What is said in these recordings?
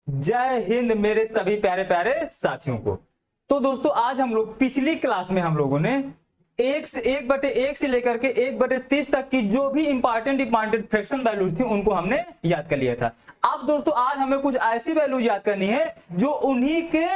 जय हिंद मेरे सभी प्यारे प्यारे साथियों को। तो दोस्तों आज हम लोग पिछली क्लास में हम लोगों ने 1/1 से लेकर के 1/30 तक की जो भी इंपॉर्टेंट फ्रैक्शन वैल्यूज थी उनको हमने याद कर लिया था। अब दोस्तों आज हमें कुछ ऐसी वैल्यूज याद करनी है जो उन्हीं के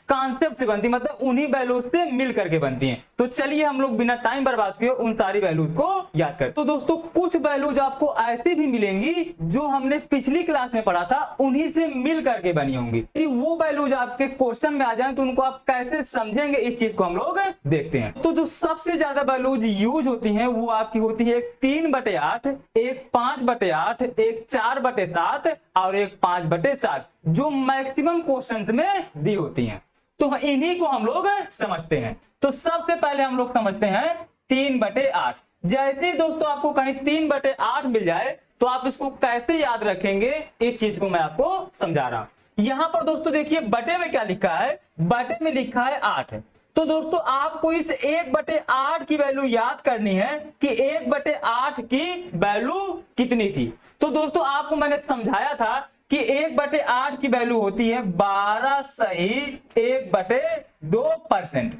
कॉन्सेप्ट से बनती, मतलब उन्हीं वैल्यूज से मिल करके बनती हैं। तो चलिए हम लोग बिना टाइम बर्बाद किए उन सारी वैल्यूज को याद करें। तो दोस्तों कुछ वैल्यूज आपको ऐसी भी मिलेंगी जो हमने पिछली क्लास में पढ़ा था, उन्हीं से मिल करके बनी होंगी। कि वो वैल्यूज आपके क्वेश्चन में आ जाए तो उनको आप कैसे समझेंगे, इस चीज को हम लोग देखते हैं। तो जो सबसे ज्यादा वैल्यूज यूज होती है वो आपकी होती है एक 3/8, एक 5/8, एक 4/7 और एक 5/7, जो मैक्सिमम क्वेश्चंस में दी होती हैं। तो इन्हीं को हम लोग समझते हैं। तो सबसे पहले हम लोग समझते हैं 3/8। जैसे ही दोस्तों आपको कहीं 3/8 मिल जाए तो आप इसको कैसे याद रखेंगे, इस चीज को मैं आपको समझा रहा हूं। यहां पर दोस्तों देखिए बटे में क्या लिखा है, बटे में लिखा है 8। तो दोस्तों आपको इस 1/8 की वैल्यू याद करनी है कि 1/8 की वैल्यू कितनी थी। तो दोस्तों आपको मैंने समझाया था कि 1/8 की वैल्यू होती है 12 सही 1/2%।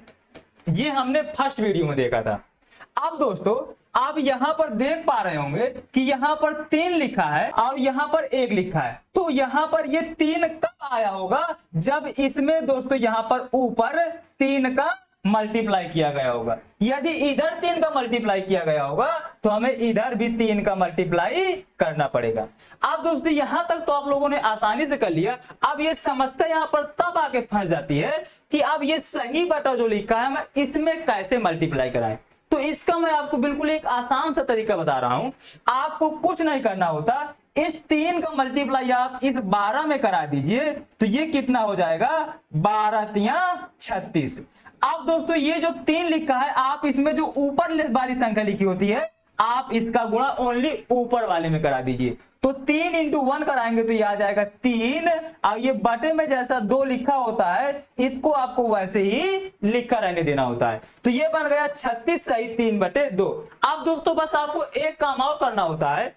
ये हमने फर्स्ट वीडियो में देखा था। अब दोस्तों आप यहां पर देख पा रहे होंगे कि यहां पर 3 लिखा है और यहां पर 1 लिखा है। तो यहां पर ये 3 कब आया होगा, जब इसमें दोस्तों यहां पर ऊपर 3 का मल्टीप्लाई किया गया होगा। यदि इधर 3 का मल्टीप्लाई किया गया होगा तो हमें इधर भी 3 का मल्टीप्लाई करना पड़ेगा। अब दोस्तों यहां तक तो आप लोगों ने आसानी से कर लिया। अब ये समस्या यहां पर तब आके फंस जाती है कि अब ये सही बटा जो लिखा है मैं इसमें कैसे मल्टीप्लाई कराएं। तो इसका मैं आपको बिल्कुल एक आसान सा तरीका बता रहा हूं। आपको कुछ नहीं करना होता, इस 3 का मल्टीप्लाई आप इस 12 में करा दीजिए तो ये कितना हो जाएगा, 12×3 = 36। अब दोस्तों ये जो 3 लिखा है आप इसमें जो ऊपर वाली संख्या लिखी होती है आप इसका गुणा ओनली ऊपर वाले में करा दीजिए। तो 3 × 1 कराएंगे तो ये आ जाएगा 3, और ये बटे में जैसा 2 लिखा होता है इसको आपको वैसे ही लिखा रहने देना होता है। तो ये बन गया 36 सही 3/2। अब दोस्तों बस आपको एक काम और करना होता है,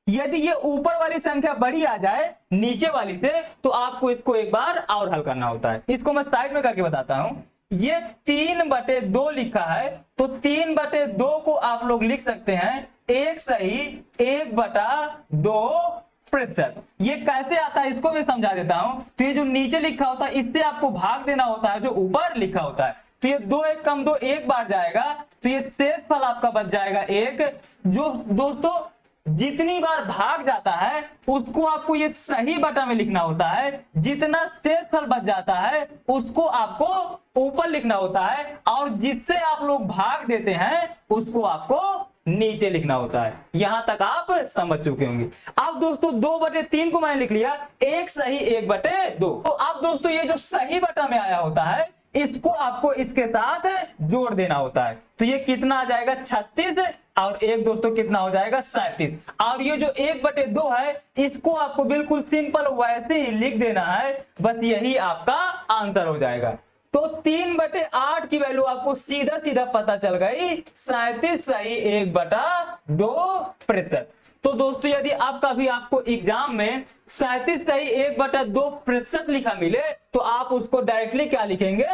यदि ये ऊपर वाली संख्या बड़ी आ जाए नीचे वाली से तो आपको इसको एक बार और हल करना होता है। इसको मैं साइड में करके बताता हूं। ये 3/2 लिखा है तो 3/2 को आप लोग लिख सकते हैं 1 सही 1/2%। ये कैसे आता है इसको मैं समझा देता हूं। तो ये जो नीचे लिखा होता है इससे आपको भाग देना होता है जो ऊपर लिखा होता है। तो ये 2 1 कम 2 1 बार जाएगा तो ये शेषफल आपका बच जाएगा 1। जो दोस्तों जितनी बार भाग जाता है उसको आपको ये सही बटा में लिखना होता है, जितना शेषफल बच जाता है उसको आपको ऊपर लिखना होता है, और जिससे आप लोग भाग देते हैं उसको आपको नीचे लिखना होता है। यहां तक आप समझ चुके होंगे। अब दोस्तों 2/3 को मैंने लिख लिया, 1 सही 1/2। तो अब दोस्तों ये जो सही बटा में आया होता है इसको आपको इसके साथ जोड़ देना होता है। तो ये कितना आ जाएगा 36 और 1 दोस्तों कितना हो जाएगा 37। और ये जो 1/2 है इसको आपको बिल्कुल सिंपल वैसे ही लिख देना है, बस यही आपका आंसर हो जाएगा। तो 3/8 की वैल्यू आपको सीधा सीधा पता चल गई 37 सही 1/2%। तो दोस्तों यदि अब कभी आपको एग्जाम में 37 सही 1/2% लिखा मिले तो आप उसको डायरेक्टली क्या लिखेंगे,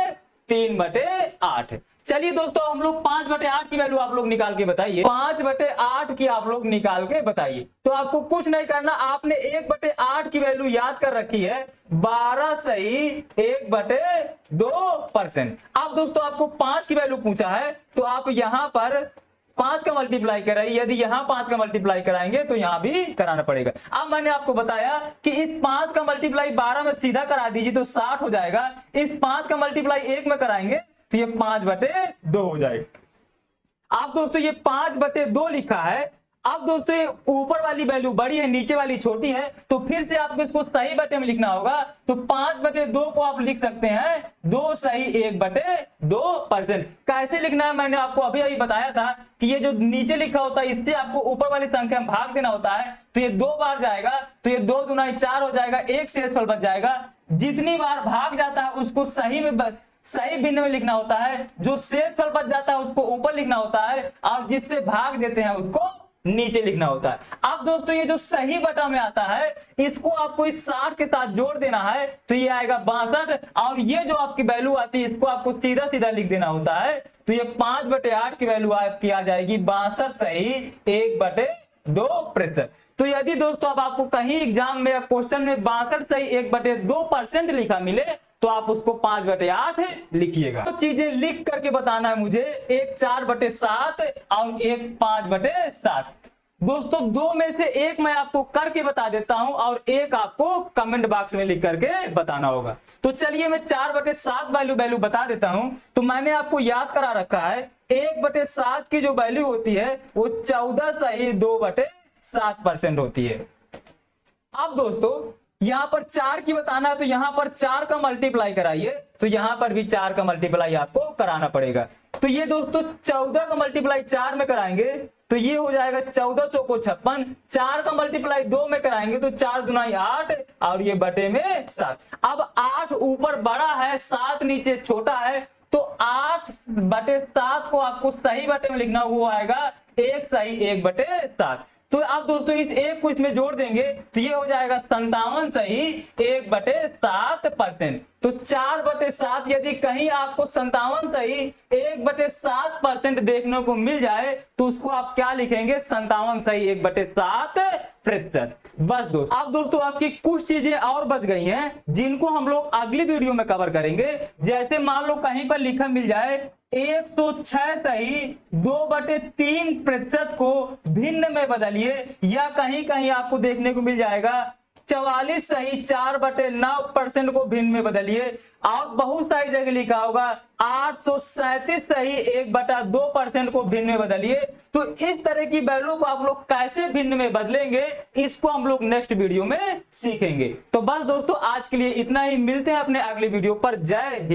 3/8। चलिए दोस्तों हम लोग 5/8 की वैल्यू आप लोग निकाल के बताइए। 5/8 की आप लोग निकाल के बताइए। तो आपको कुछ नहीं करना, आपने 1/8 की वैल्यू याद कर रखी है 12 सही 1/2%। अब दोस्तों आपको 5 की वैल्यू पूछा है तो आप यहां पर 5 का मल्टीप्लाई कराइए। यदि यहां 5 का मल्टीप्लाई कराएंगे तो यहां भी कराना पड़ेगा। अब मैंने आपको बताया कि इस 5 का मल्टीप्लाई 12 में सीधा करा दीजिए तो 60 हो जाएगा। इस 5 का मल्टीप्लाई 1 में कराएंगे तो ये 5/2 हो जाएगा। अब दोस्तों ये 5/2 लिखा है। अब दोस्तों ये ऊपर वाली वैल्यू बड़ी है नीचे वाली छोटी है तो फिर से आपको इसको सही बटे में लिखना होगा। तो 5/2 को आप लिख सकते हैं 2 सही 1/2%। कैसे लिखना है मैंने आपको अभी अभी बताया था कि ये जो नीचे लिखा होता है इससे आपको ऊपर वाली संख्या में भाग देना होता है। तो ये 2 बार जाएगा तो ये 2 दूना 4 हो जाएगा, 1 शेषफल बच जाएगा। जितनी बार भाग जाता है उसको सही में बस सही भिन्न में लिखना होता है, जो शेषफल बच जाता है उसको ऊपर लिखना होता है, और जिससे भाग देते हैं उसको नीचे लिखना होता है। अब दोस्तों ये जो सही बटा में आता है इसको आपको इस 60 के साथ जोड़ देना है, तो ये आएगा 62, और ये जो आपकी वैल्यू आती है इसको आपको सीधा सीधा लिख देना होता है, तो ये 5/8 की वैल्यू आपकी आ जाएगी 62 सही 1/2%। तो यदि दोस्तों अब आपको कहीं एग्जाम में क्वेश्चन में 62 सही 1/2% लिखा मिले तो आप उसको 5/8 लिखिएगा। तो चीजें लिख करके बताना है मुझे, एक 4/7 और एक 5/7। दोस्तों दो में से एक मैं आपको करके बता देता हूं और एक आपको कमेंट बॉक्स में लिख करके बताना होगा। तो चलिए मैं 4/7 वैल्यू बता देता हूं। तो मैंने आपको याद करा रखा है 1/7 की जो वैल्यू होती है वो 14 सही 2/7% होती है। अब दोस्तों यहां पर 4 की बताना है, तो यहां पर 4 का मल्टीप्लाई कराइए, तो यहां पर भी 4 का मल्टीप्लाई आपको कराना पड़ेगा। तो ये दोस्तों 14 का मल्टीप्लाई 4 में कराएंगे तो ये हो जाएगा 14 चौको 56, 4 का मल्टीप्लाई 2 में कराएंगे तो 4 दूना 8 और ये बटे में 7। अब 8 ऊपर बड़ा है 7 नीचे छोटा है, तो 8/7 को आपको सही बटे में लिखना, वो आएगा 1 सही 1/7। तो अब दोस्तों इस एक को इसमें जोड़ देंगे तो ये हो जाएगा 57 सही 1/7%। तो 4/7 यदि कहीं आपको 57 सही 1/7% देखने को मिल जाए तो उसको आप क्या लिखेंगे 57 सही 1/7%। बस दोस्तों अब दोस्तों आपकी कुछ चीजें और बच गई हैं जिनको हम लोग अगली वीडियो में कवर करेंगे। जैसे मान लो कहीं पर लिखा मिल जाए 106 सही 2/3% को भिन्न में बदलिए, या कहीं कहीं आपको देखने को मिल जाएगा 44 सही 4/9% को भिन्न में बदलिए, और बहुत सारी जगह लिखा होगा 837 सही 1/2% को भिन्न में बदलिए। तो इस तरह की वैल्यू को आप लोग कैसे भिन्न में बदलेंगे इसको हम लोग नेक्स्ट वीडियो में सीखेंगे। तो बस दोस्तों आज के लिए इतना ही, मिलते हैं अपने अगले वीडियो पर। जय हिंद।